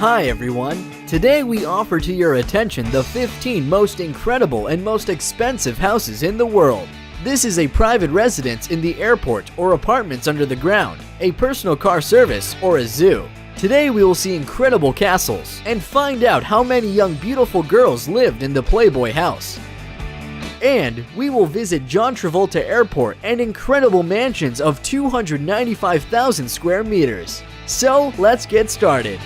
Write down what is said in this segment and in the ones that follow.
Hi everyone! Today we offer to your attention the 15 most incredible and most expensive houses in the world. This is a private residence in the airport or apartments under the ground, a personal car service, or a zoo. Today we will see incredible castles and find out how many young beautiful girls lived in the Playboy house. And we will visit John Travolta Airport and incredible mansions of 295,000 square meters. So let's get started.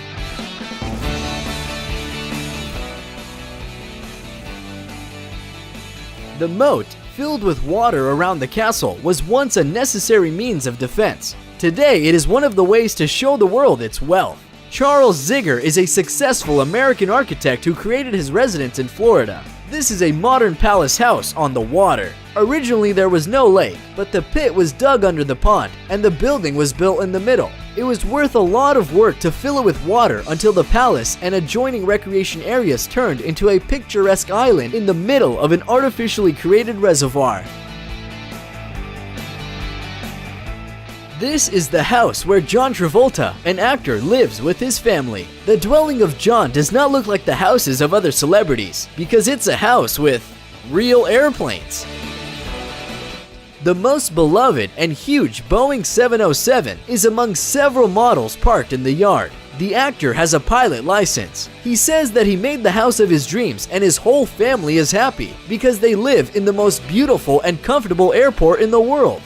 The moat, filled with water around the castle, was once a necessary means of defense. Today, it is one of the ways to show the world its wealth. Charles Ziegler is a successful American architect who created his residence in Florida. This is a modern palace house on the water. Originally, there was no lake, but the pit was dug under the pond, and the building was built in the middle. It was worth a lot of work to fill it with water until the palace and adjoining recreation areas turned into a picturesque island in the middle of an artificially created reservoir. This is the house where John Travolta, an actor, lives with his family. The dwelling of John does not look like the houses of other celebrities because it's a house with real airplanes. The most beloved and huge Boeing 707 is among several models parked in the yard. The actor has a pilot license. He says that he made the house of his dreams and his whole family is happy because they live in the most beautiful and comfortable airport in the world.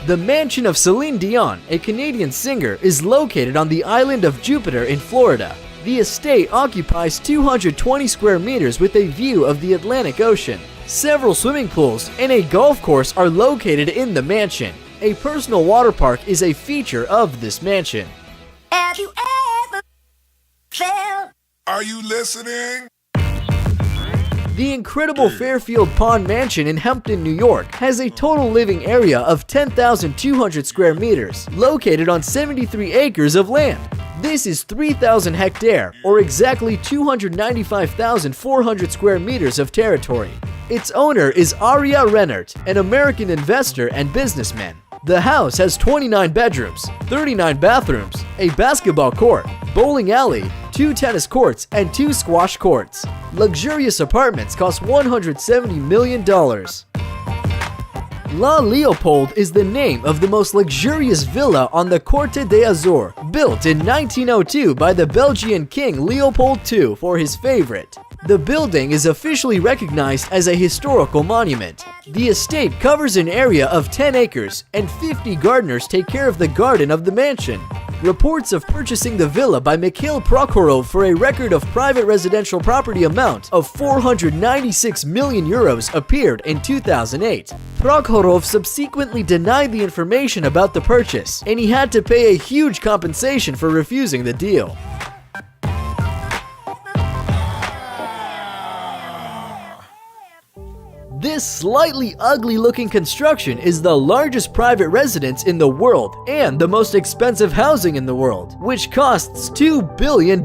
The mansion of Celine Dion, a Canadian singer, is located on the island of Jupiter in Florida. The estate occupies 220 square meters with a view of the Atlantic Ocean. Several swimming pools and a golf course are located in the mansion. A personal water park is a feature of this mansion. Have you ever felt? Are you listening? The incredible Fairfield Pond Mansion in Hampton, New York has a total living area of 10,200 square meters, located on 73 acres of land. This is 3,000 hectares, or exactly 295,400 square meters of territory. Its owner is Aria Rennert, an American investor and businessman. The house has 29 bedrooms, 39 bathrooms, a basketball court, bowling alley, 2 tennis courts, and 2 squash courts. Luxurious apartments cost $170 million. La Leopold is the name of the most luxurious villa on the Corte d'Azur, built in 1902 by the Belgian King Leopold II for his favorite. The building is officially recognized as a historical monument. The estate covers an area of 10 acres, and 50 gardeners take care of the garden of the mansion. Reports of purchasing the villa by Mikhail Prokhorov for a record of private residential property amount of 496 million euros appeared in 2008. Prokhorov subsequently denied the information about the purchase, and he had to pay a huge compensation for refusing the deal. This slightly ugly-looking construction is the largest private residence in the world and the most expensive housing in the world, which costs $2 billion.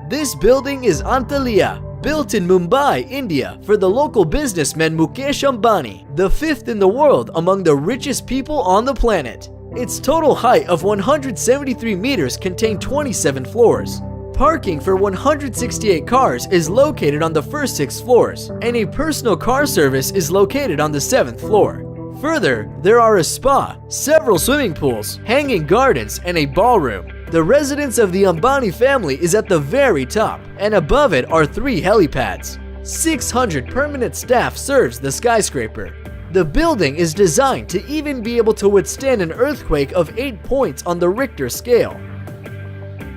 This building is Antalya, built in Mumbai, India, for the local businessman Mukesh Ambani, the 5th in the world among the richest people on the planet. Its total height of 173 meters contains 27 floors. Parking for 168 cars is located on the first 6 floors, and a personal car service is located on the 7th floor. Further, there are a spa, several swimming pools, hanging gardens, and a ballroom. The residence of the Ambani family is at the very top, and above it are 3 helipads. 600 permanent staff serves the skyscraper. The building is designed to even be able to withstand an earthquake of 8 points on the Richter scale.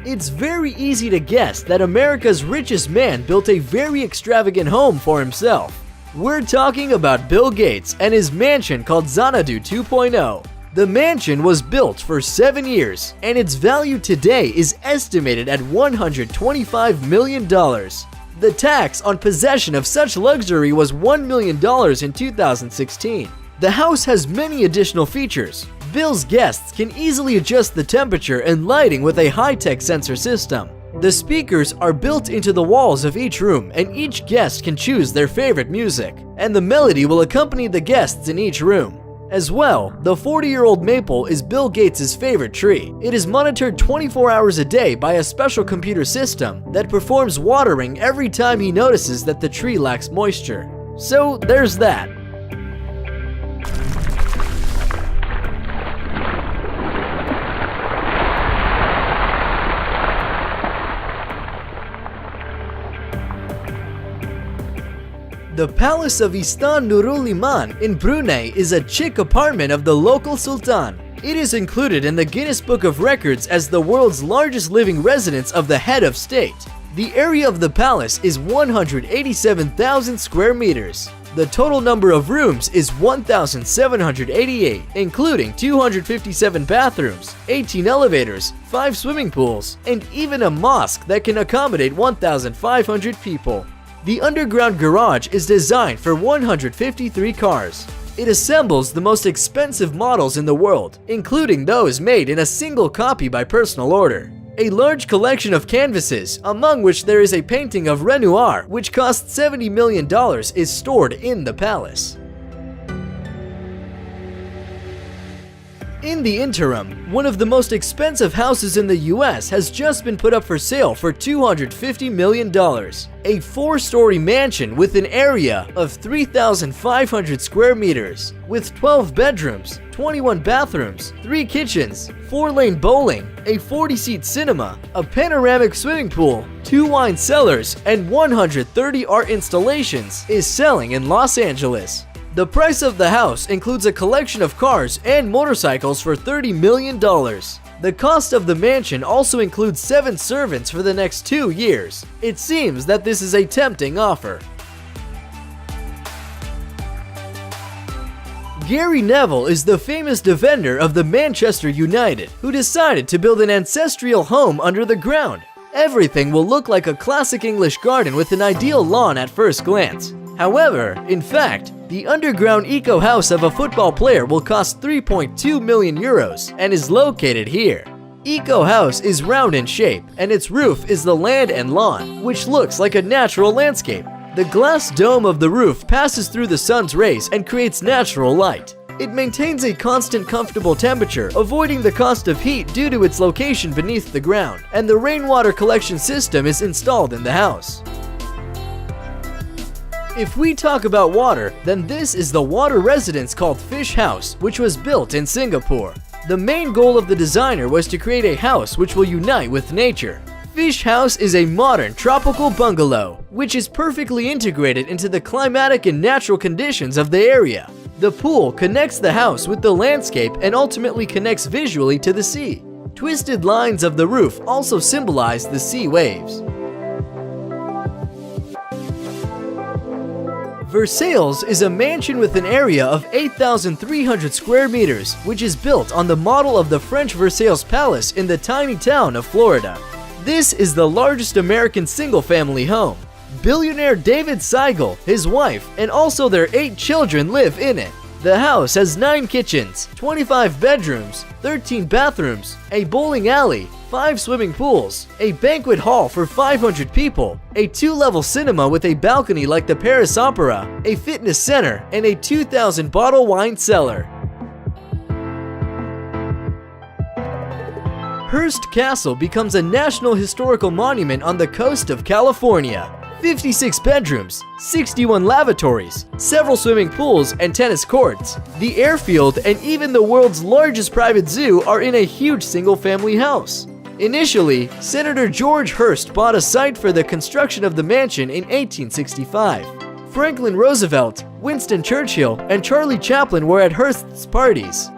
It's very easy to guess that America's richest man built a very extravagant home for himself. We're talking about Bill Gates and his mansion called Xanadu 2.0. The mansion was built for 7 years, and its value today is estimated at $125 million. The tax on possession of such luxury was $1 million in 2016. The house has many additional features. Bill's guests can easily adjust the temperature and lighting with a high-tech sensor system. The speakers are built into the walls of each room, and each guest can choose their favorite music, and the melody will accompany the guests in each room. As well, the 40-year-old maple is Bill Gates' favorite tree. It is monitored 24 hours a day by a special computer system that performs watering every time he notices that the tree lacks moisture. So there's that. The Palace of Istan Nurul Iman in Brunei is a chic apartment of the local sultan. It is included in the Guinness Book of Records as the world's largest living residence of the head of state. The area of the palace is 187,000 square meters. The total number of rooms is 1,788, including 257 bathrooms, 18 elevators, 5 swimming pools, and even a mosque that can accommodate 1,500 people. The underground garage is designed for 153 cars. It assembles the most expensive models in the world, including those made in a single copy by personal order. A large collection of canvases, among which there is a painting of Renoir, which cost $70 million, is stored in the palace. In the interim, one of the most expensive houses in the US has just been put up for sale for $250 million. A 4-story mansion with an area of 3,500 square meters, with 12 bedrooms, 21 bathrooms, 3 kitchens, 4-lane bowling, a 40-seat cinema, a panoramic swimming pool, 2 wine cellars, and 130 art installations, is selling in Los Angeles. The price of the house includes a collection of cars and motorcycles for $30 million. The cost of the mansion also includes 7 servants for the next 2 years. It seems that this is a tempting offer. Gary Neville is the famous defender of the Manchester United, who decided to build an ancestral home under the ground. Everything will look like a classic English garden with an ideal lawn at first glance. However, in fact, the underground eco-house of a football player will cost 3.2 million euros and is located here. Eco-house is round in shape, and its roof is the land and lawn, which looks like a natural landscape. The glass dome of the roof passes through the sun's rays and creates natural light. It maintains a constant comfortable temperature, avoiding the cost of heat due to its location beneath the ground, and the rainwater collection system is installed in the house. If we talk about water, then this is the water residence called Fish House, which was built in Singapore. The main goal of the designer was to create a house which will unite with nature. Fish House is a modern tropical bungalow, which is perfectly integrated into the climatic and natural conditions of the area. The pool connects the house with the landscape and ultimately connects visually to the sea. Twisted lines of the roof also symbolize the sea waves. Versailles is a mansion with an area of 8,300 square meters, which is built on the model of the French Versailles Palace in the tiny town of Florida. This is the largest American single-family home. Billionaire David Seigel, his wife, and also their 8 children live in it. The house has 9 kitchens, 25 bedrooms, 13 bathrooms, a bowling alley, 5 swimming pools, a banquet hall for 500 people, a 2-level cinema with a balcony like the Paris Opera, a fitness center, and a 2,000-bottle wine cellar. Hearst Castle becomes a National Historical Monument on the coast of California. 56 bedrooms, 61 lavatories, several swimming pools and tennis courts. The airfield and even the world's largest private zoo are in a huge single-family house. Initially, Senator George Hearst bought a site for the construction of the mansion in 1865. Franklin Roosevelt, Winston Churchill, and Charlie Chaplin were at Hearst's parties.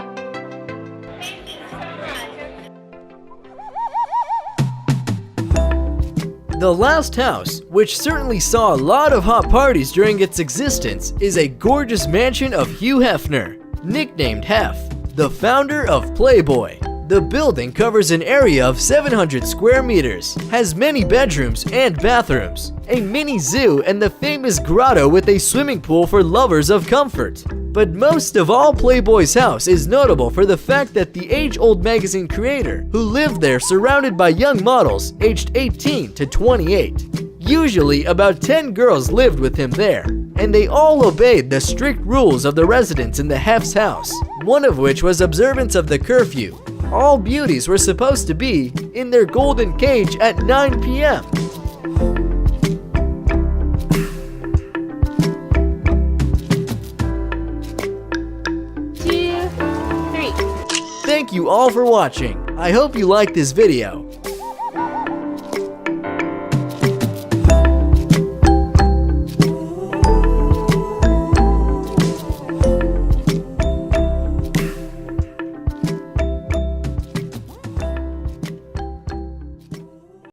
The last house, which certainly saw a lot of hot parties during its existence, is a gorgeous mansion of Hugh Hefner, nicknamed Hef, the founder of Playboy. The building covers an area of 700 square meters, has many bedrooms and bathrooms, a mini zoo, and the famous grotto with a swimming pool for lovers of comfort. But most of all, Playboy's house is notable for the fact that the age-old magazine creator, who lived there surrounded by young models aged 18 to 28. Usually, about 10 girls lived with him there, and they all obeyed the strict rules of the residents in the Hef's house, one of which was observance of the curfew. All beauties were supposed to be in their golden cage at 9 p.m. Two, three. Thank you all for watching. I hope you liked this video.